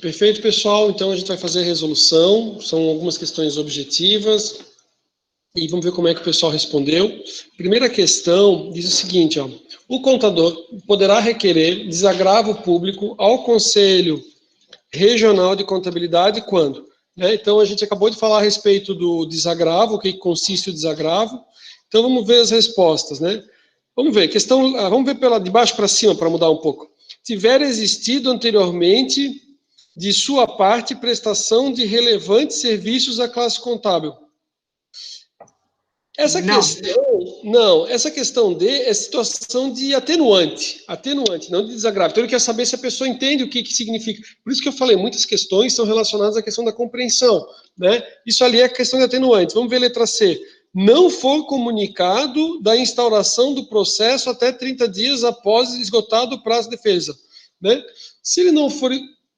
Perfeito, pessoal. Então, a gente vai fazer a resolução. São algumas questões objetivas. E vamos ver como é que o pessoal respondeu. Primeira questão diz o seguinte, ó. O contador poderá requerer desagravo público ao Conselho Regional de Contabilidade quando? Né? Então, a gente acabou de falar a respeito do desagravo, o que consiste o desagravo. Então, vamos ver as respostas, né? Vamos ver, vamos ver de baixo para cima, para mudar um pouco. Tiver existido anteriormente, de sua parte, prestação de relevantes serviços à classe contábil. Essa questão D é situação de atenuante, não de desagravo. Então, ele quer saber se a pessoa entende o que significa. Por isso que eu falei, muitas questões são relacionadas à questão da compreensão, né? Isso ali é questão de atenuante. Vamos ver a letra C. Não for comunicado da instauração do processo até 30 dias após esgotado o prazo de defesa, né? Se ele não for...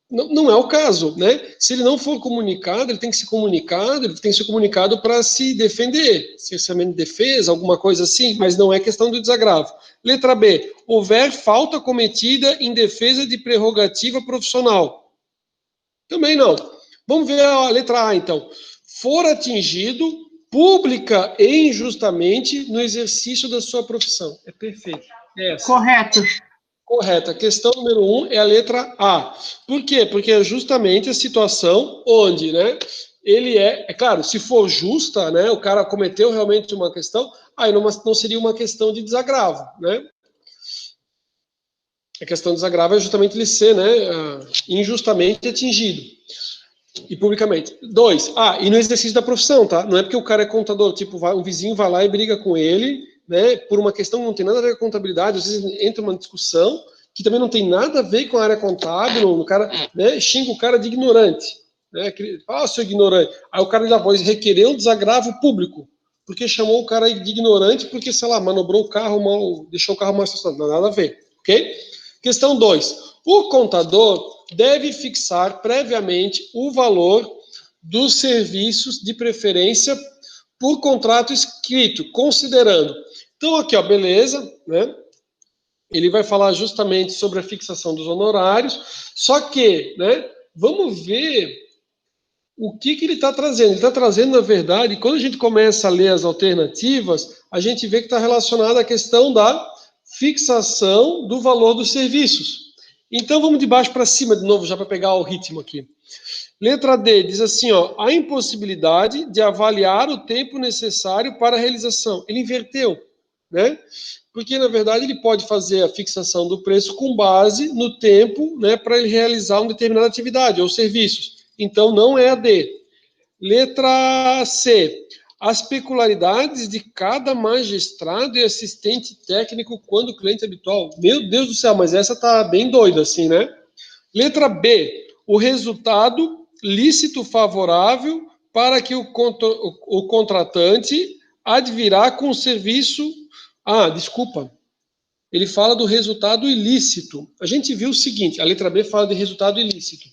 Não é o caso, né? Se ele não for comunicado, ele tem que ser comunicado para se defender, cerceamento de defesa, alguma coisa assim, mas não é questão do desagravo. Letra B, houver falta cometida em defesa de prerrogativa profissional. Também não. Vamos ver a letra A, então. For atingido pública e injustamente no exercício da sua profissão. É perfeito. É essa. Correto. Correto. A questão número 1 é a letra A. Por quê? Porque é justamente a situação onde, né, ele é claro, se for justa, né, o cara cometeu realmente uma questão, aí não seria uma questão de desagravo, né? A questão de desagravo é justamente ele ser, né, injustamente atingido. E publicamente. 2, e no exercício da profissão, tá? Não é porque o cara é contador, tipo, um vizinho vai lá e briga com ele, né, por uma questão que não tem nada a ver com a contabilidade, às vezes entra uma discussão que também não tem nada a ver com a área contábil, o cara, né, xinga o cara de ignorante, né, seu ignorante. Aí o cara da voz requereu um desagravo público, porque chamou o cara de ignorante, porque, sei lá, manobrou o carro mal, deixou o carro mal estacionado, não tem nada a ver, ok? Questão 2, o contador deve fixar previamente o valor dos serviços de preferência por contrato escrito, considerando. Então, aqui, ó, beleza, né? Ele vai falar justamente sobre a fixação dos honorários, só que, né, vamos ver o que ele está trazendo. Ele está trazendo, na verdade, quando a gente começa a ler as alternativas, a gente vê que está relacionado à questão da fixação do valor dos serviços. Então, vamos de baixo para cima de novo, já para pegar o ritmo aqui. Letra D diz assim, ó, a impossibilidade de avaliar o tempo necessário para a realização. Ele inverteu, né? Porque, na verdade, ele pode fazer a fixação do preço com base no tempo, né, para ele realizar uma determinada atividade ou serviços. Então, não é a D. Letra C. As peculiaridades de cada magistrado e assistente técnico quando o cliente é habitual. Meu Deus do céu, mas essa tá bem doida assim, né? Letra B. O resultado lícito favorável para que o contratante advirá com o serviço... desculpa. Ele fala do resultado ilícito. A gente viu o seguinte, a letra B fala de resultado ilícito.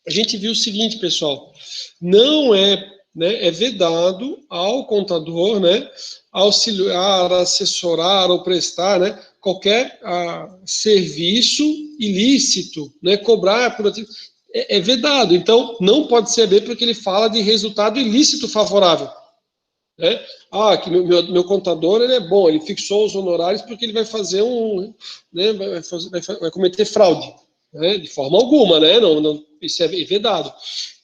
A gente viu o seguinte, pessoal, não é, né, é vedado ao contador, né, auxiliar, assessorar ou prestar, né, qualquer serviço ilícito, né, cobrar por é vedado. Então, não pode ser B porque ele fala de resultado ilícito favorável. Né? Que meu contador ele é bom, ele fixou os honorários porque ele vai fazer né, vai cometer fraude, né? De forma alguma, né? Isso é vedado.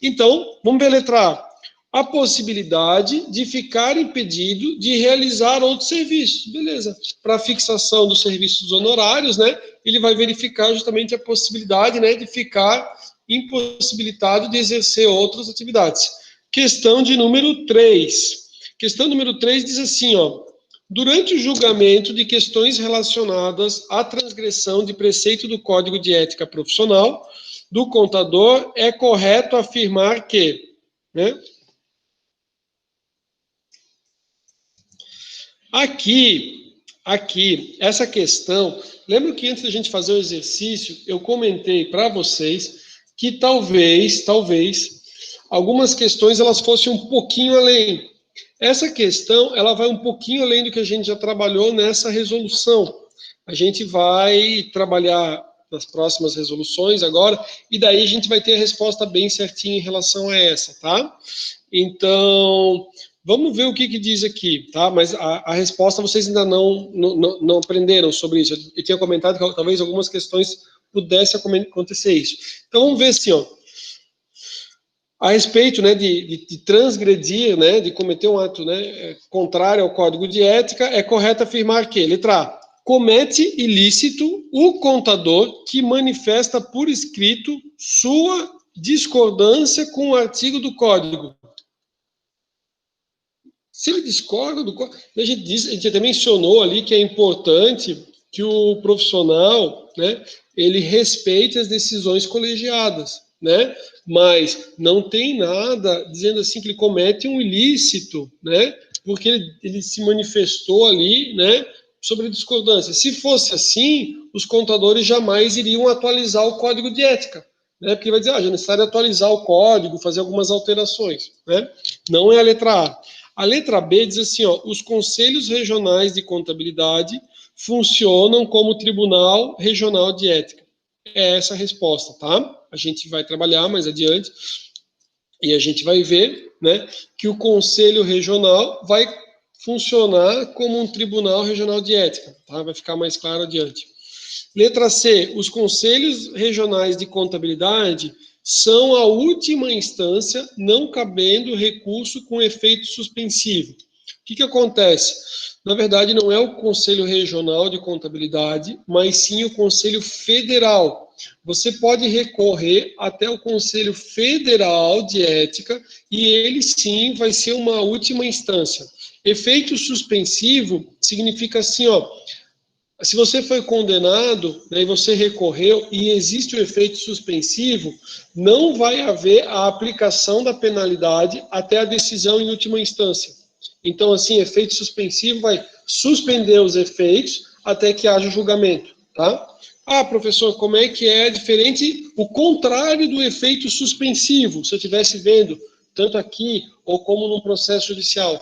Então, vamos ver a letra A. A possibilidade de ficar impedido de realizar outros serviços. Beleza. Para a fixação dos serviços honorários, né? Ele vai verificar justamente a possibilidade, né, de ficar impossibilitado de exercer outras atividades. Questão de número 3. Questão número 3 diz assim, ó, durante o julgamento de questões relacionadas à transgressão de preceito do Código de Ética Profissional do contador, é correto afirmar que, né? Aqui, essa questão, lembra que antes da gente fazer o exercício, eu comentei para vocês que talvez, algumas questões elas fossem um pouquinho além. Essa questão, ela vai um pouquinho além do que a gente já trabalhou nessa resolução. A gente vai trabalhar nas próximas resoluções agora, e daí a gente vai ter a resposta bem certinha em relação a essa, tá? Então, vamos ver o que diz aqui, tá? Mas a resposta vocês ainda não aprenderam sobre isso. Eu tinha comentado que talvez algumas questões pudesse acontecer isso. Então, vamos ver assim, ó. A respeito, né, de transgredir, né, de cometer um ato, né, contrário ao código de ética, é correto afirmar que, letra A, comete ilícito o contador que manifesta por escrito sua discordância com o artigo do código. Se ele discorda do código, a gente até mencionou ali que é importante que o profissional, né, ele respeite as decisões colegiadas, né? Mas não tem nada dizendo assim que ele comete um ilícito, né? Porque ele se manifestou ali, né, sobre a discordância. Se fosse assim, os contadores jamais iriam atualizar o código de ética, né? Porque vai dizer, é necessário atualizar o código, fazer algumas alterações, né? Não é a letra A. A letra B diz assim, ó, os conselhos regionais de contabilidade funcionam como tribunal regional de ética. É essa a resposta, tá? A gente vai trabalhar mais adiante e a gente vai ver, né, que o conselho regional vai funcionar como um tribunal regional de ética, tá? Vai ficar mais claro adiante. Letra C, os conselhos regionais de contabilidade são a última instância, não cabendo recurso com efeito suspensivo. O que acontece? Na verdade, não é o Conselho Regional de Contabilidade, mas sim o Conselho Federal. Você pode recorrer até o Conselho Federal de Ética e ele sim vai ser uma última instância. Efeito suspensivo significa assim, ó, se você foi condenado, né, e você recorreu e existe o efeito suspensivo, não vai haver a aplicação da penalidade até a decisão em última instância. Então, assim, efeito suspensivo vai suspender os efeitos até que haja julgamento, tá? Ah, professor, como é que é diferente o contrário do efeito suspensivo? Se eu estivesse vendo tanto aqui ou como num processo judicial.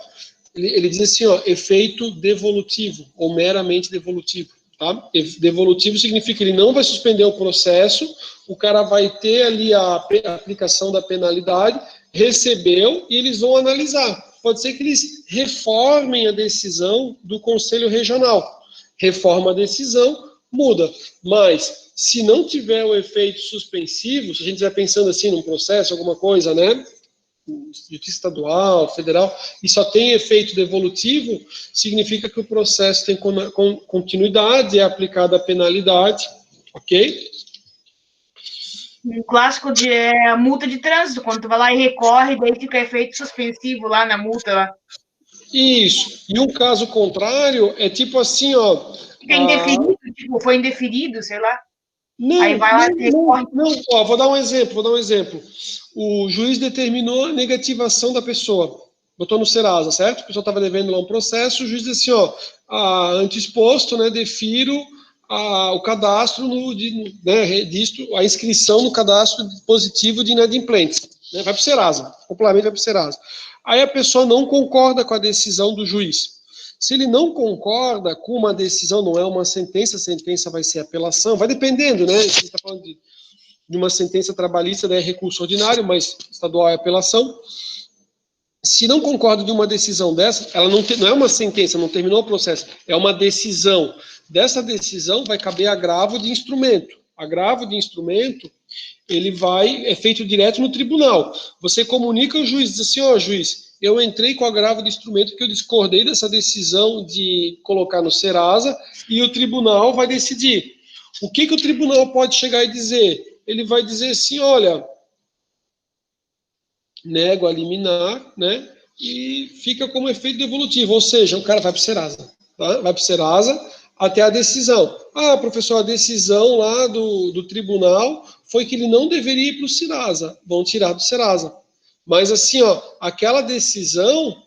Ele diz assim, ó, efeito devolutivo, ou meramente devolutivo, tá? Devolutivo significa que ele não vai suspender o processo, o cara vai ter ali a aplicação da penalidade, recebeu, e eles vão analisar. Pode ser que eles reformem a decisão do Conselho Regional. Reforma a decisão, muda. Mas, se não tiver o efeito suspensivo, se a gente estiver pensando assim num processo, alguma coisa, né? Justiça estadual, federal, e só tem efeito devolutivo, significa que o processo tem continuidade, é aplicada a penalidade, ok? Um clássico é a multa de trânsito, quando tu vai lá e recorre, daí fica efeito suspensivo lá na multa. Lá. Isso. E um caso contrário é tipo assim, ó... Fica indeferido, tipo, foi indeferido, sei lá. Não, aí vai lá e recorre. não. Ó, vou dar um exemplo. O juiz determinou a negativação da pessoa. Botou no Serasa, certo? A pessoa estava devendo lá um processo, o juiz disse assim, ó, anteexposto, né, defiro o cadastro né, registro, a inscrição no cadastro positivo de inadimplentes. Né, vai para o Serasa, popularmente vai para o Serasa. Aí a pessoa não concorda com a decisão do juiz. Se ele não concorda com uma decisão, não é uma sentença, a sentença vai ser apelação, vai dependendo, né? A gente está falando de uma sentença trabalhista, né, recurso ordinário, mas estadual é apelação. Se não concorda de uma decisão dessa, ela não é uma sentença, não terminou o processo, é uma decisão. Dessa decisão vai caber agravo de instrumento. Agravo de instrumento, ele é feito direto no tribunal. Você comunica ao juiz, diz assim, ó, juiz, eu entrei com agravo de instrumento porque eu discordei dessa decisão de colocar no Serasa e o tribunal vai decidir. O que o tribunal pode chegar e dizer? Ele vai dizer assim, olha, nego a liminar, né? E fica como efeito devolutivo, ou seja, o cara vai para o Serasa, tá? Vai para o Serasa até a decisão. Ah, professor, a decisão lá do tribunal foi que ele não deveria ir para o Serasa, vão tirar do Serasa. Mas assim, ó, aquela decisão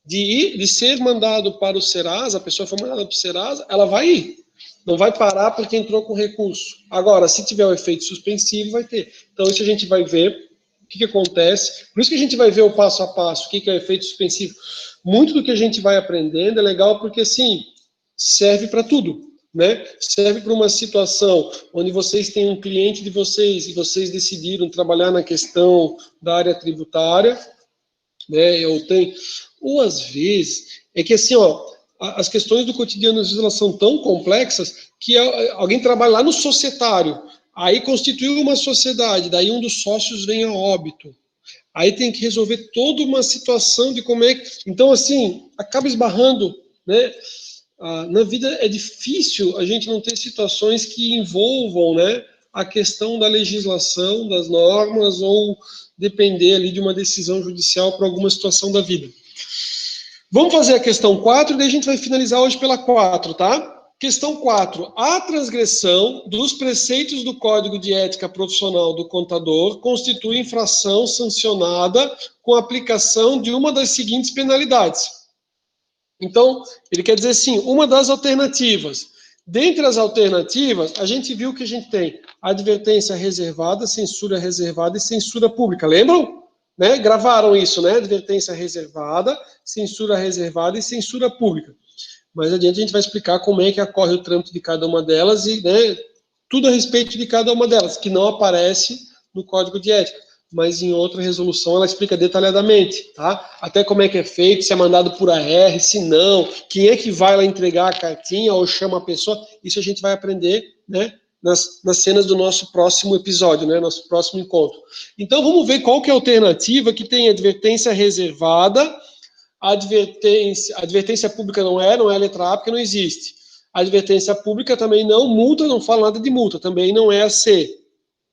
de ser mandado para o Serasa, a pessoa foi mandada para o Serasa, ela vai ir. Não vai parar porque entrou com recurso. Agora, se tiver o efeito suspensivo, vai ter. Então, isso a gente vai ver o que acontece. Por isso que a gente vai ver o passo a passo, o que é o efeito suspensivo. Muito do que a gente vai aprendendo é legal porque, assim, serve para tudo. né? Serve para uma situação onde vocês têm um cliente de vocês e vocês decidiram trabalhar na questão da área tributária, né? Ou às vezes, é que assim, ó, as questões do cotidiano às vezes elas são tão complexas que alguém trabalha lá no societário, aí constituiu uma sociedade, daí um dos sócios vem a óbito. Aí tem que resolver toda uma situação de como é que... Então, assim, acaba esbarrando, né? Na vida é difícil a gente não ter situações que envolvam, né, a questão da legislação, das normas, ou depender ali de uma decisão judicial para alguma situação da vida. Vamos fazer a questão 4, e daí a gente vai finalizar hoje pela 4, tá? Questão 4. A transgressão dos preceitos do Código de Ética Profissional do Contador constitui infração sancionada com a aplicação de uma das seguintes penalidades. Então, ele quer dizer assim, uma das alternativas. Dentre as alternativas, a gente viu que a gente tem advertência reservada, censura reservada e censura pública. Lembram? Né? Gravaram isso, né? Advertência reservada, censura reservada e censura pública. Mais adiante a gente vai explicar como é que ocorre o trâmite de cada uma delas e, né, tudo a respeito de cada uma delas, que não aparece no Código de Ética, mas em outra resolução ela explica detalhadamente, tá? Até como é que é feito, se é mandado por AR, se não, quem é que vai lá entregar a cartinha ou chama a pessoa, isso a gente vai aprender, né, nas cenas do nosso próximo episódio, né, nosso próximo encontro. Então vamos ver qual que é a alternativa que tem advertência reservada. A advertência pública não é a letra A, porque não existe. A advertência pública também não, multa, não fala nada de multa, também não é a C.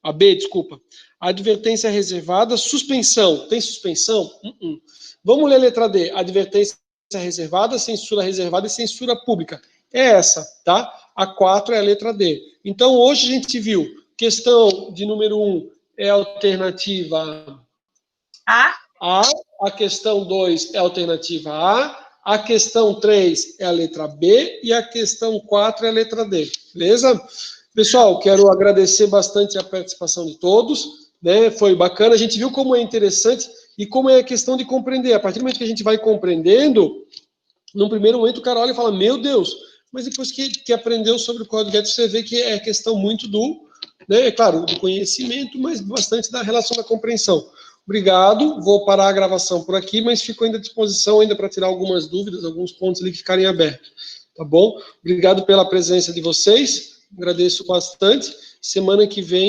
A B, desculpa. A advertência reservada, suspensão. Tem suspensão? Vamos ler a letra D. Advertência reservada, censura reservada e censura pública. É essa, tá? A 4 é a letra D. Então, hoje a gente viu, questão de número 1 é a alternativa A questão 2 é a alternativa A questão 3 é a letra B e a questão 4 é a letra D, beleza? Pessoal, quero agradecer bastante a participação de todos, né? Foi bacana, a gente viu como é interessante e como é a questão de compreender. A partir do momento que a gente vai compreendendo, num primeiro momento o cara olha e fala, meu Deus, mas depois que aprendeu sobre o Código de Ética, você vê que é questão muito né, é claro, do conhecimento, mas bastante da relação da compreensão. Obrigado, vou parar a gravação por aqui, mas fico ainda à disposição ainda para tirar algumas dúvidas, alguns pontos ali que ficarem abertos, tá bom? Obrigado pela presença de vocês, agradeço bastante. Semana que vem